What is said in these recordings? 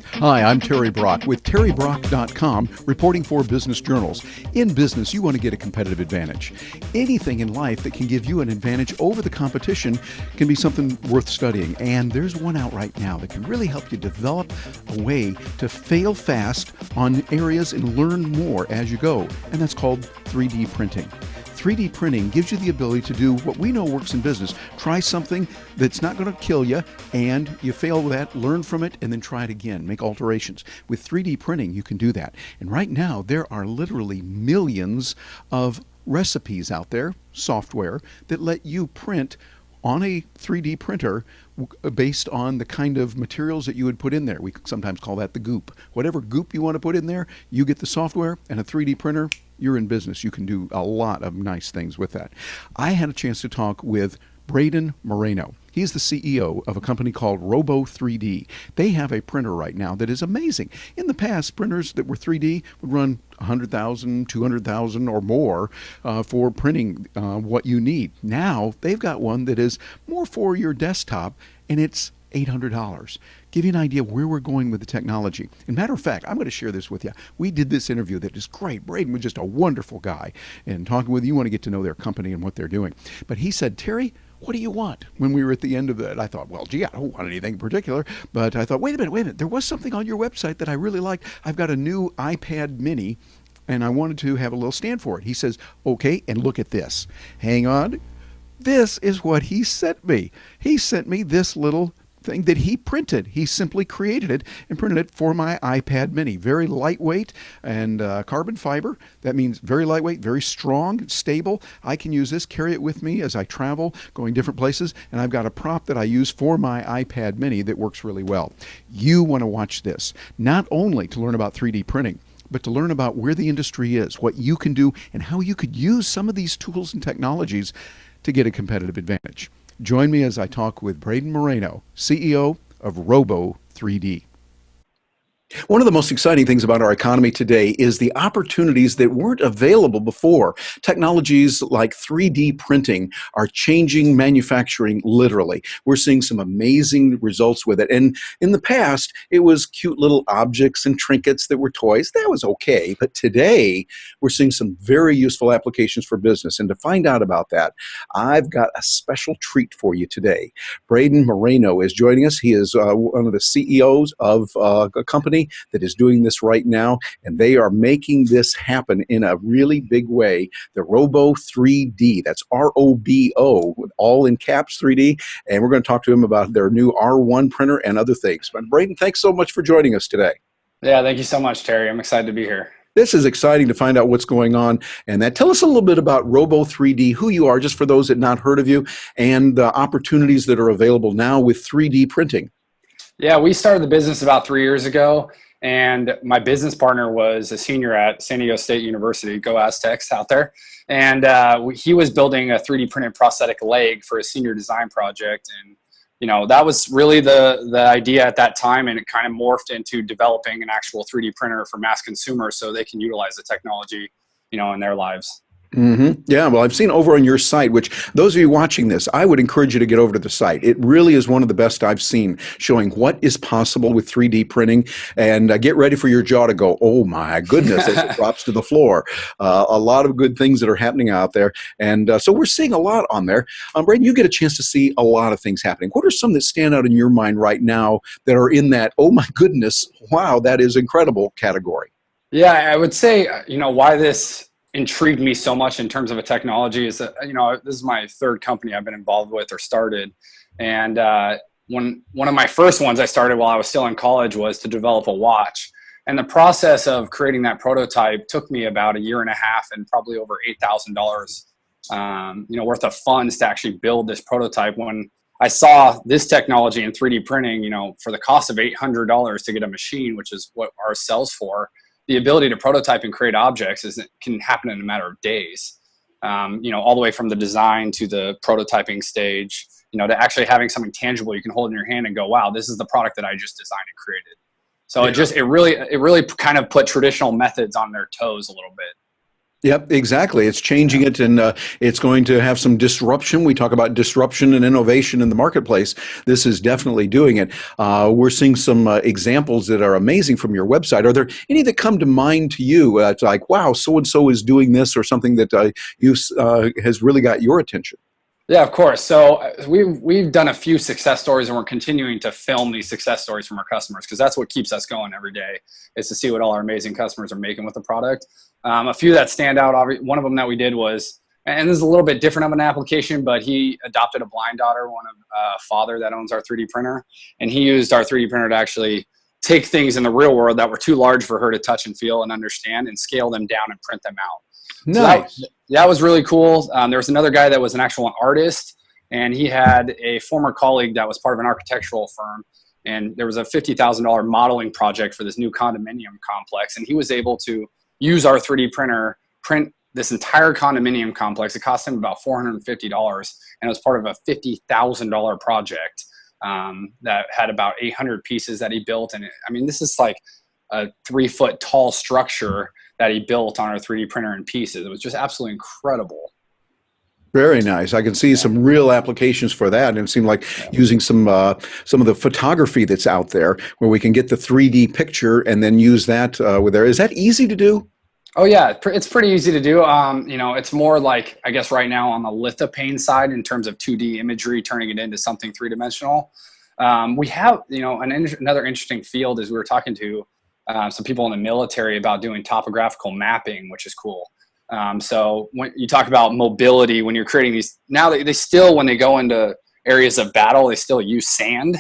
Hi, I'm Terry Brock with terrybrock.com, reporting for business journals. In business, you want to get a competitive advantage. Anything in life that can give you an advantage over the competition can be something worth studying. And there's one out right now that can really help you develop a way to fail fast on areas and learn more as you go. And that's called 3D printing. 3D printing gives you the ability to do what we know works in business. Try something that's not going to kill you, and you fail with that, learn from it, and then try it again, make alterations. With 3D printing, you can do that. And right now, there are literally millions of recipes out there, software, that let you print on a 3D printer based on the kind of materials that you would put in there. We sometimes call that the goop. Whatever goop you want to put in there, you get the software and a 3D printer, you're in business. You can do a lot of nice things with that. I had a chance to talk with Braden Moreno. He's the CEO of a company called ROBO3D. They have a printer right now that is amazing. In the past, printers that were 3D would run $100,000, $200,000 or more for printing what you need. Now, they've got one that is more for your desktop, and it's $800. Give you an idea where we're going with the technology. As a matter of fact, I'm going to share this with you. We did this interview that is great. Braden was just a wonderful guy. And talking with you, you want to get to know their company and what they're doing. But he said, Terry, what do you want? When we were at the end of that, I thought, well, gee, I don't want anything in particular. But I thought, wait a minute. There was something on your website that I really liked. I've got a new iPad mini, and I wanted to have a little stand for it. He says, okay, and look at this. Hang on. This is what he sent me. He sent me this little thing that he printed. He simply created it and printed it for my iPad mini. Very lightweight and carbon fiber. That means very lightweight, very strong, stable. I can use this, carry it with me as I travel, going different places, and I've got a prop that I use for my iPad mini that works really well. You want to watch this, not only to learn about 3D printing, but to learn about where the industry is, what you can do, and how you could use some of these tools and technologies to get a competitive advantage. Join me as I talk with Braden Moreno, CEO of ROBO3D. One of the most exciting things about our economy today is the opportunities that weren't available before. Technologies like 3D printing are changing manufacturing literally. We're seeing some amazing results with it. And in the past, it was cute little objects and trinkets that were toys. That was okay. But today, we're seeing some very useful applications for business. And to find out about that, I've got a special treat for you today. Braden Moreno is joining us. He is one of the CEOs of a company that is doing this right now, and they are making this happen in a really big way. The ROBO3D, that's R-O-B-O, all in caps 3D, and we're going to talk to him about their new R1 printer and other things. But Braden, thanks so much for joining us today. Yeah, thank you so much, Terry. I'm excited to be here. This is exciting to find out what's going on. And tell us a little bit about ROBO3D, who you are, just for those that not heard of you, and the opportunities that are available now with 3D printing. Yeah, we started the business about 3 years ago, and my business partner was a senior at San Diego State University, go Aztecs out there, and he was building a 3D printed prosthetic leg for a senior design project, and that was really the idea at that time, and it kind of morphed into developing an actual 3D printer for mass consumers so they can utilize the technology, in their lives. Mm-hmm. Yeah, well, I've seen over on your site, which those of you watching this, I would encourage you to get over to the site. It really is one of the best I've seen, showing what is possible with 3D printing. And get ready for your jaw to go, oh my goodness, as it drops to the floor. A lot of good things that are happening out there. And so we're seeing a lot on there. Braden, you get a chance to see a lot of things happening. What are some that stand out in your mind right now that are in that, oh my goodness, wow, that is incredible category? Yeah, I would say, why this intrigued me so much in terms of a technology is that, this is my third company I've been involved with or started. And one of my first ones I started while I was still in college was to develop a watch. And the process of creating that prototype took me about 1.5 years and probably over $8,000, worth of funds to actually build this prototype. When I saw this technology in 3D printing, for the cost of $800 to get a machine, which is what ours sells for, the ability to prototype and create objects can happen in a matter of days. All the way from the design to the prototyping stage, to actually having something tangible you can hold in your hand and go, wow, this is the product that I just designed and created. So yeah. It really kind of put traditional methods on their toes a little bit. Yep, exactly. It's changing it, and it's going to have some disruption. We talk about disruption and innovation in the marketplace. This is definitely doing it. We're seeing some examples that are amazing from your website. Are there any that come to mind to you? It's like, wow, so and so is doing this, or something that has really got your attention. Yeah, of course. So we've done a few success stories, and we're continuing to film these success stories from our customers, because that's what keeps us going every day, is to see what all our amazing customers are making with the product. A few that stand out. One of them that we did was, and this is a little bit different of an application, but he adopted a blind daughter, one of father that owns our 3D printer, and he used our 3D printer to actually take things in the real world that were too large for her to touch and feel and understand, and scale them down and print them out. So Nice. that was really cool. There was another guy that was an actual artist, and he had a former colleague that was part of an architectural firm. And there was a $50,000 modeling project for this new condominium complex. And he was able to use our 3D printer, print this entire condominium complex. It cost him about $450. And it was part of a $50,000 project that had about 800 pieces that he built. And I mean, this is like a 3-foot tall structure that he built on our 3D printer in pieces. It was just absolutely incredible. Very nice. I can see some real applications for that, and it seemed like using some of the photography that's out there, where we can get the 3D picture and then use that with there. Is that easy to do? Oh yeah, it's pretty easy to do. You know, it's more like, I guess right now on the lithopane side in terms of 2D imagery, turning it into something three-dimensional. We have, you know, another interesting field is we were talking to some people in the military about doing topographical mapping, which is cool. So when you talk about mobility, when you're creating these, now they still, when they go into areas of battle, they still use sand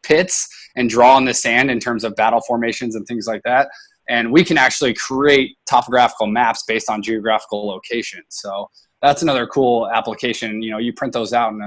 pits and draw on the sand in terms of battle formations and things like that. And we can actually create topographical maps based on geographical locations. So that's another cool application. You know, you print those out in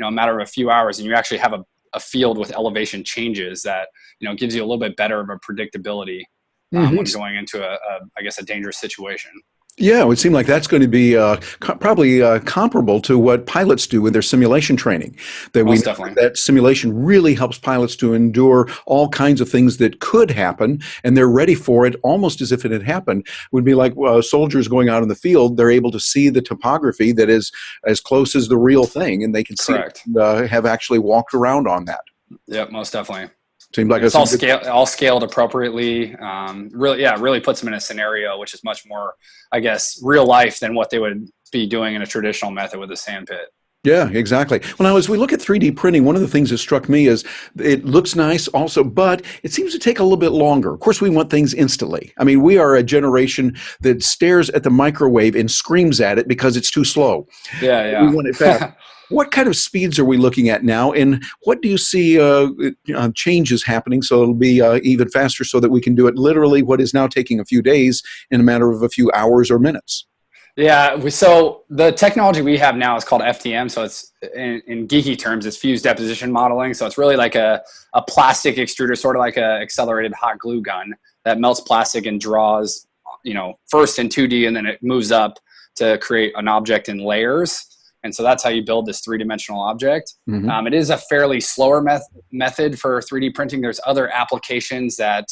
a matter of a few hours, and you actually have a field with elevation changes that, you know, gives you a little bit better of a predictability when going into I guess a dangerous situation. Yeah, it would seem like that's going to be probably comparable to what pilots do with their simulation training. That Most definitely. that simulation really helps pilots to endure all kinds of things that could happen, and they're ready for it almost as if it had happened. It would be like soldiers going out in the field; they're able to see the topography that is as close as the real thing, and they can see it, have actually walked around on that. Yep, most definitely. Seems like it's all scaled appropriately. Really puts them in a scenario which is much more, I guess, real life than what they would be doing in a traditional method with a sand pit. Yeah, exactly. Well, now as we look at 3D printing, one of the things that struck me is it looks nice also, but it seems to take a little bit longer. Of course, we want things instantly. I mean, we are a generation that stares at the microwave and screams at it because it's too slow. Yeah. We want it fast. What kind of speeds are we looking at now, and what do you see changes happening so it'll be even faster, so that we can do it literally what is now taking a few days in a matter of a few hours or minutes? Yeah, so the technology we have now is called FDM. So it's in geeky terms, it's fused deposition modeling. So it's really like a plastic extruder, sort of like a accelerated hot glue gun that melts plastic and draws, you know, first in 2D, and then it moves up to create an object in layers. And so that's how you build this three-dimensional object. It is a fairly slower method for 3D printing. There's other applications that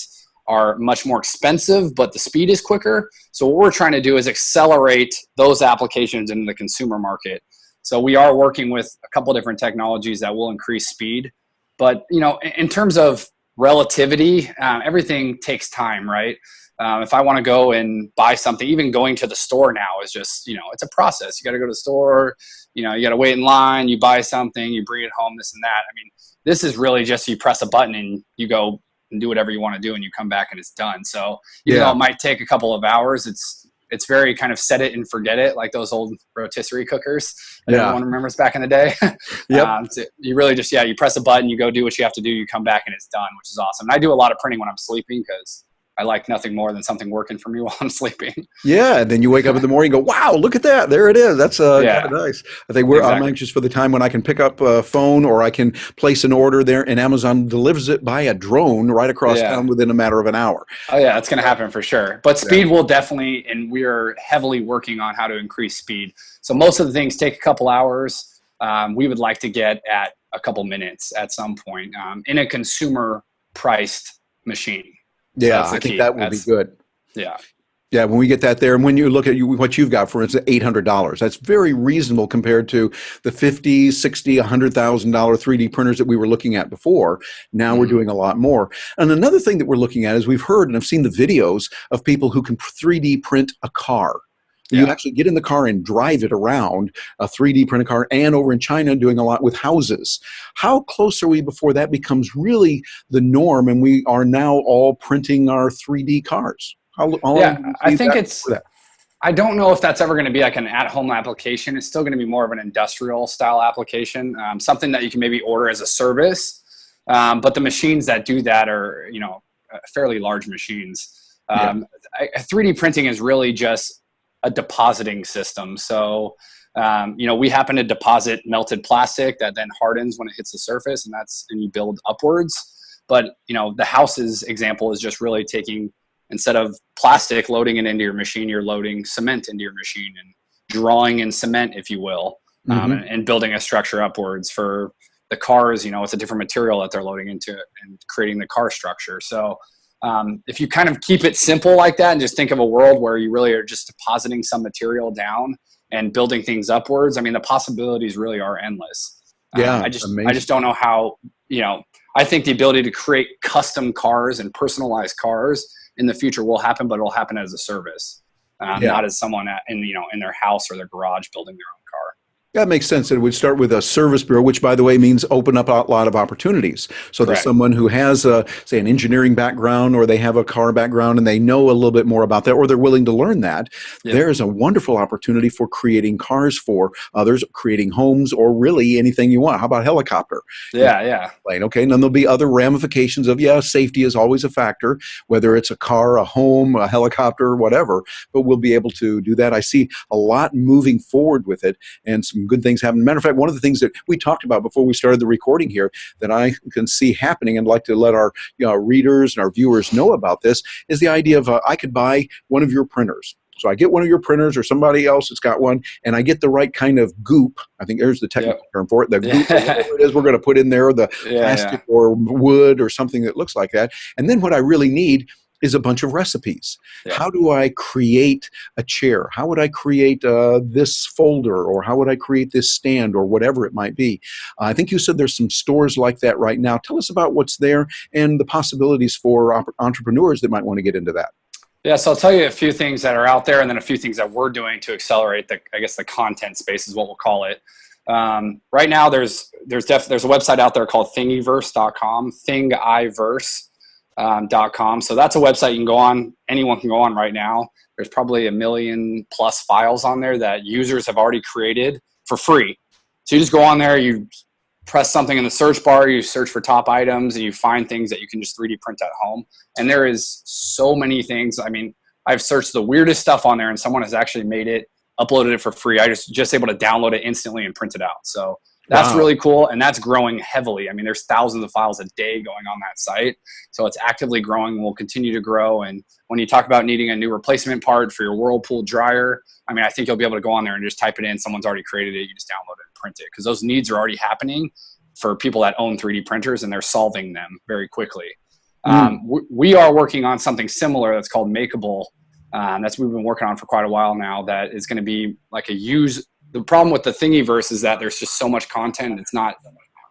are much more expensive, but the speed is quicker. So what we're trying to do is accelerate those applications in the consumer market. So we are working with a couple of different technologies that will increase speed. But, you know, in terms of relativity, everything takes time, right? If I want to go and buy something, even going to the store now is just, you know, it's a process. You got to go to the store, you know, you got to wait in line, you buy something, you bring it home, this and that. I mean, this is really just, you press a button and you go and do whatever you want to do, and you come back and it's done. So even though it might take a couple of hours, it's very kind of set it and forget it, like those old rotisserie cookers that everyone remembers back in the day. So you really just, you press a button, you go do what you have to do, you come back and it's done, which is awesome. And I do a lot of printing when I'm sleeping, because I like nothing more than something working for me while I'm sleeping. Yeah, and then you wake up in the morning and go, wow, look at that. There it is. That's kind of nice. I think I'm anxious for the time when I can pick up a phone, or I can place an order there and Amazon delivers it by a drone right across town within a matter of an hour. Oh, yeah, that's going to happen for sure. But speed will definitely, and we are heavily working on how to increase speed. So most of the things take a couple hours. We would like to get at a couple minutes at some point in a consumer priced machine. Yeah, so I think that would be good. Yeah. Yeah, when we get that there, and when you look at what you've got, for instance, $800, that's very reasonable compared to the 50, 60, $100,000 3D printers that we were looking at before. Now we're doing a lot more. And another thing that we're looking at is we've heard and I've seen the videos of people who can 3D print a car. You Yeah. actually get in the car and drive it around, a 3D printed car, and over in China doing a lot with houses. How close are we before that becomes really the norm and we are now all printing our 3D cars? How long Yeah. do you I see think that it's, for that? I don't know if that's ever going to be like an at-home application. It's still going to be more of an industrial style application, something that you can maybe order as a service. But the machines that do that are, fairly large machines. Yeah. 3D printing is really just a depositing system. So, we happen to deposit melted plastic that then hardens when it hits the surface, and you build upwards. But, the house's example is just really taking, instead of plastic loading it into your machine, you're loading cement into your machine and drawing in cement, if you will, and building a structure upwards. For the cars, it's a different material that they're loading into it and creating the car structure. So if you kind of keep it simple like that and just think of a world where you really are just depositing some material down and building things upwards, I mean, the possibilities really are endless. Yeah, I just don't know how, I think the ability to create custom cars and personalized cars in the future will happen, but it'll happen as a service, not as someone in their house or their garage building their own car. That makes sense. It would start with a service bureau, which, by the way, means open up a lot of opportunities. So there's Correct. someone who has, say, an engineering background, or they have a car background, and they know a little bit more about that, or they're willing to learn that. Yep. There's a wonderful opportunity for creating cars for others, creating homes, or really anything you want. How about helicopter? Yeah. Plane. Okay, and then there'll be other ramifications of, safety is always a factor, whether it's a car, a home, a helicopter, whatever, but we'll be able to do that. I see a lot moving forward with it, and some good things happen. Matter of fact, one of the things that we talked about before we started the recording here that I can see happening and like to let our readers and our viewers know about this is the idea of I could buy one of your printers. So I get one of your printers or somebody else that's got one, and I get the right kind of goop. I think there's the technical term for it. The goop, or whatever it is we're going to put in there, the plastic or wood or something that looks like that. And then what I really need is a bunch of recipes. Yeah. How do I create a chair? How would I create this folder, or how would I create this stand, or whatever it might be? I think you said there's some stores like that right now. Tell us about what's there and the possibilities for entrepreneurs that might want to get into that. Yeah, so I'll tell you a few things that are out there, and then a few things that we're doing to accelerate the content space is what we'll call it. Right now, there's a website out there called thingiverse.com, thingiverse.com. So that's a website you can go on. Anyone can go on right now. There's probably 1 million plus files on there that users have already created for free. So you just go on there, you press something in the search bar, you search for top items, and you find things that you can just 3D print at home. And there is so many things. I mean, I've searched the weirdest stuff on there, and someone has actually made it, uploaded it for free. I just able to download it instantly and print it out. So that's really cool, and that's growing heavily. I mean, there's thousands of files a day going on that site. So it's actively growing and will continue to grow. And when you talk about needing a new replacement part for your Whirlpool dryer, I mean, I think you'll be able to go on there and just type it in. Someone's already created it. You just download it and print it, because those needs are already happening for people that own 3D printers, and they're solving them very quickly. We are working on something similar that's called Makeable. We've been working on for quite a while now. That is going to be like the problem with the Thingiverse is that there's just so much content. It's not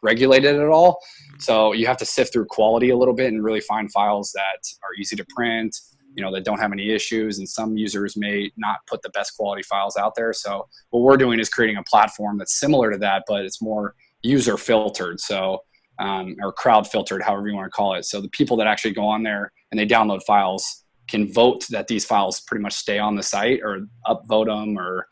regulated at all. So you have to sift through quality a little bit and really find files that are easy to print, that don't have any issues. And some users may not put the best quality files out there. So what we're doing is creating a platform that's similar to that, but it's more user filtered. So, or crowd filtered, however you want to call it. So the people that actually go on there and they download files can vote that these files pretty much stay on the site, or upvote them, or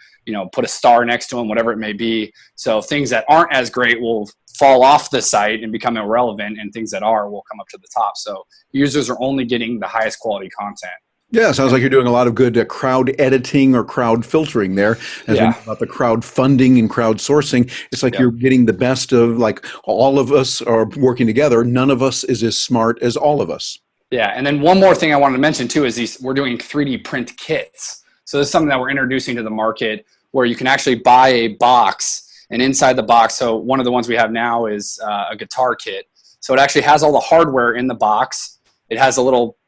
put a star next to them, whatever it may be. So things that aren't as great will fall off the site and become irrelevant, and things that are will come up to the top. So users are only getting the highest quality content. Yeah, sounds like you're doing a lot of good crowd editing or crowd filtering there. As we know about the crowd funding and crowd sourcing, it's like you're getting the best of, like, all of us are working together. None of us is as smart as all of us. Yeah, and then one more thing I wanted to mention too is we're doing 3D print kits. So this is something that we're introducing to the market, where you can actually buy a box, and inside the box, so one of the ones we have now is a guitar kit. So it actually has all the hardware in the box. It has a little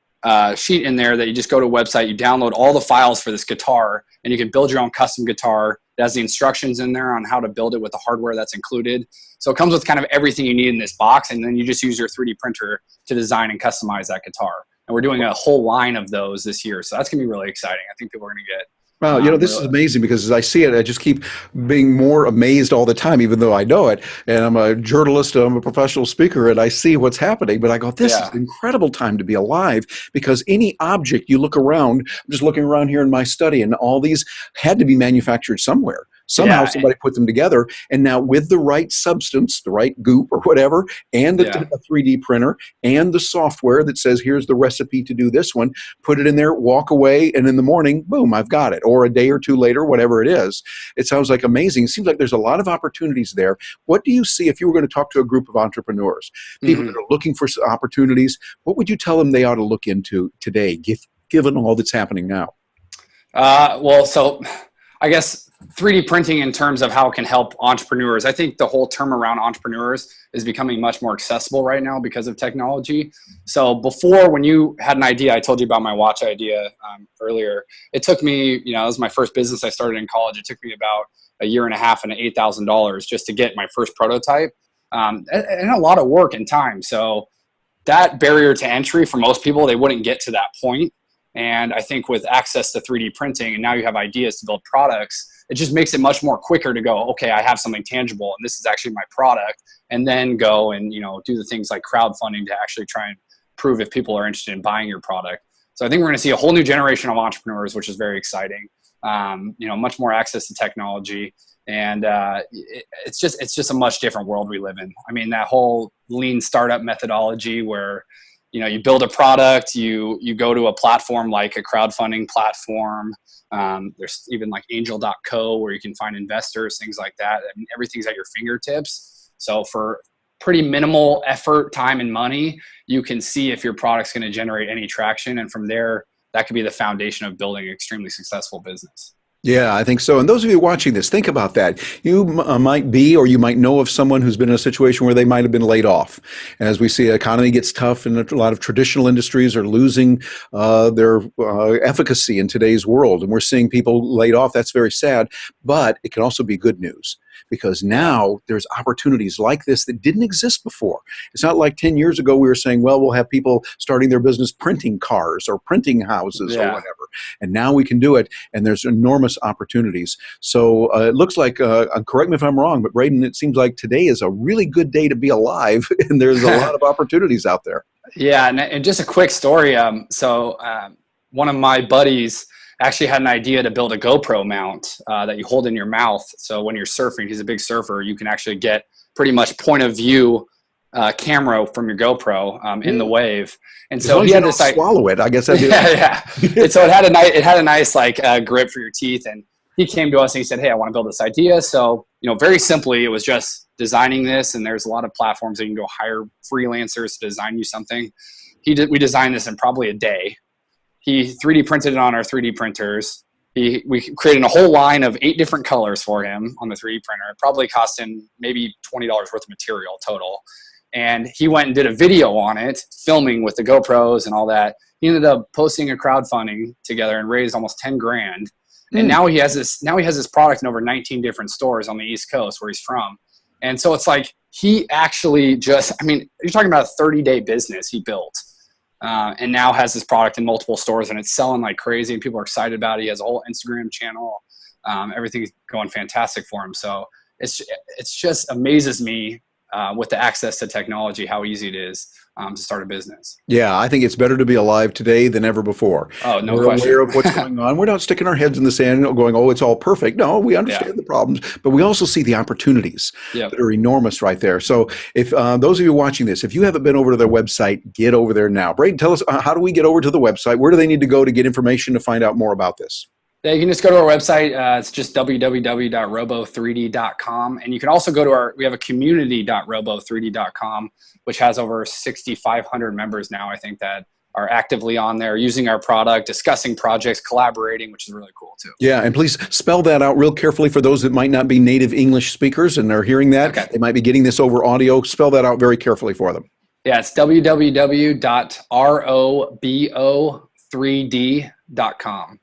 sheet in there that you just go to a website, you download all the files for this guitar, and you can build your own custom guitar. It has the instructions in there on how to build it with the hardware that's included. So it comes with kind of everything you need in this box, and then you just use your 3D printer to design and customize that guitar. And we're doing a whole line of those this year. So that's going to be really exciting. I think people are going to get Well, this is amazing because as I see it, I just keep being more amazed all the time, even though I know it. And I'm a journalist, I'm a professional speaker, and I see what's happening. But I go, this is an incredible time to be alive, because any object you look around, I'm just looking around here in my study, and all these had to be manufactured somewhere. Somehow somebody put them together, and now with the right substance, the right goop or whatever, and a 3D printer and the software that says, here's the recipe to do this one, put it in there, walk away, and in the morning, boom, I've got it. Or a day or two later, whatever it is. It sounds like amazing. It seems like there's a lot of opportunities there. What do you see if you were going to talk to a group of entrepreneurs, people that are looking for opportunities? What would you tell them they ought to look into today, given all that's happening now? So I guess 3D printing in terms of how it can help entrepreneurs. I think the whole term around entrepreneurs is becoming much more accessible right now because of technology. So before, when you had an idea, I told you about my watch idea earlier. It took me, it was my first business I started in college. It took me about a year and a half and $8,000 just to get my first prototype, and a lot of work and time. So that barrier to entry for most people, they wouldn't get to that point. And I think with access to 3D printing, and now you have ideas to build products, it just makes it much more quicker to go, okay, I have something tangible and this is actually my product, and then go and, do the things like crowdfunding to actually try and prove if people are interested in buying your product. So I think we're going to see a whole new generation of entrepreneurs, which is very exciting. Much more access to technology, and it's just a much different world we live in. I mean, that whole lean startup methodology where you build a product, you go to a platform like a crowdfunding platform. There's even like angel.co where you can find investors, things like that. I mean, everything's at your fingertips. So for pretty minimal effort, time, and money, you can see if your product's going to generate any traction. And from there, that could be the foundation of building an extremely successful business. Yeah, I think so. And those of you watching this, think about that. You might be, or you might know of someone who's been in a situation where they might have been laid off. And as we see, the economy gets tough, and a lot of traditional industries are losing their efficacy in today's world. And we're seeing people laid off. That's very sad. But it can also be good news, because now there's opportunities like this that didn't exist before. It's not like 10 years ago we were saying, well, we'll have people starting their business printing cars or printing houses or whatever. And now we can do it, and there's enormous opportunities. So it looks like, correct me if I'm wrong, but Braden, it seems like today is a really good day to be alive, and there's a lot of opportunities out there. Yeah, and just a quick story. One of my buddies actually had an idea to build a GoPro mount that you hold in your mouth. So when you're surfing, he's a big surfer, you can actually get pretty much point of view camera from your GoPro in the wave. And so he had this swallow it, I guess. And so it had a nice like grip for your teeth. And he came to us and he said, hey, I want to build this idea. So, very simply, it was just designing this. And there's a lot of platforms that you can go hire freelancers to design you something. We designed this in probably a day. He 3D printed it on our 3D printers. We created a whole line of 8 different colors for him on the 3D printer. It probably cost him maybe $20 worth of material total. And he went and did a video on it, filming with the GoPros and all that. He ended up posting a crowdfunding together and raised almost 10 grand. And now he has this product in over 19 different stores on the East Coast where he's from. And so it's like he actually you're talking about a 30-day business he built. And now has this product in multiple stores, and it's selling like crazy, and people are excited about it. He has a whole Instagram channel. Everything's going fantastic for him. So it's just amazes me with the access to technology, how easy it is to start a business. Yeah, I think it's better to be alive today than ever before. Oh, no We're question. aware of what's going on. We're not sticking our heads in the sand going, oh, it's all perfect. No, we understand the problems, but we also see the opportunities that are enormous right there. So if those of you watching this, if you haven't been over to their website, get over there now. Braden, tell us, how do we get over to the website? Where do they need to go to get information to find out more about this? Yeah, you can just go to our website. It's just www.robo3d.com. And you can also go to we have a community.robo3d.com, which has over 6,500 members now, I think, that are actively on there using our product, discussing projects, collaborating, which is really cool too. Yeah, and please spell that out real carefully for those that might not be native English speakers and are hearing that. Okay. They might be getting this over audio. Spell that out very carefully for them. Yeah, it's www.robo3d.com.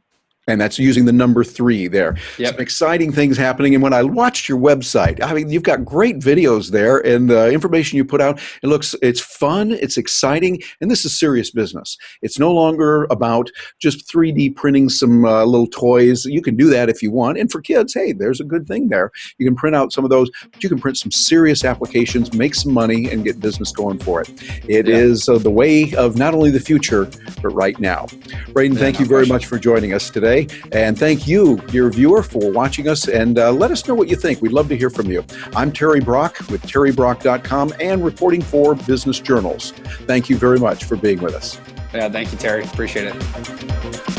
And that's using the number 3 there. Yep. Some exciting things happening. And when I watched your website, I mean, you've got great videos there and the information you put out. It's fun, it's exciting, and this is serious business. It's no longer about just 3D printing some little toys. You can do that if you want. And for kids, hey, there's a good thing there. You can print out some of those, but you can print some serious applications, make some money, and get business going for it. It is the way of not only the future, but right now. Braden, thank you very much for joining us today. And thank you, dear viewer, for watching us. And let us know what you think. We'd love to hear from you. I'm Terry Brock with terrybrock.com and reporting for Business Journals. Thank you very much for being with us. Yeah, thank you, Terry. Appreciate it.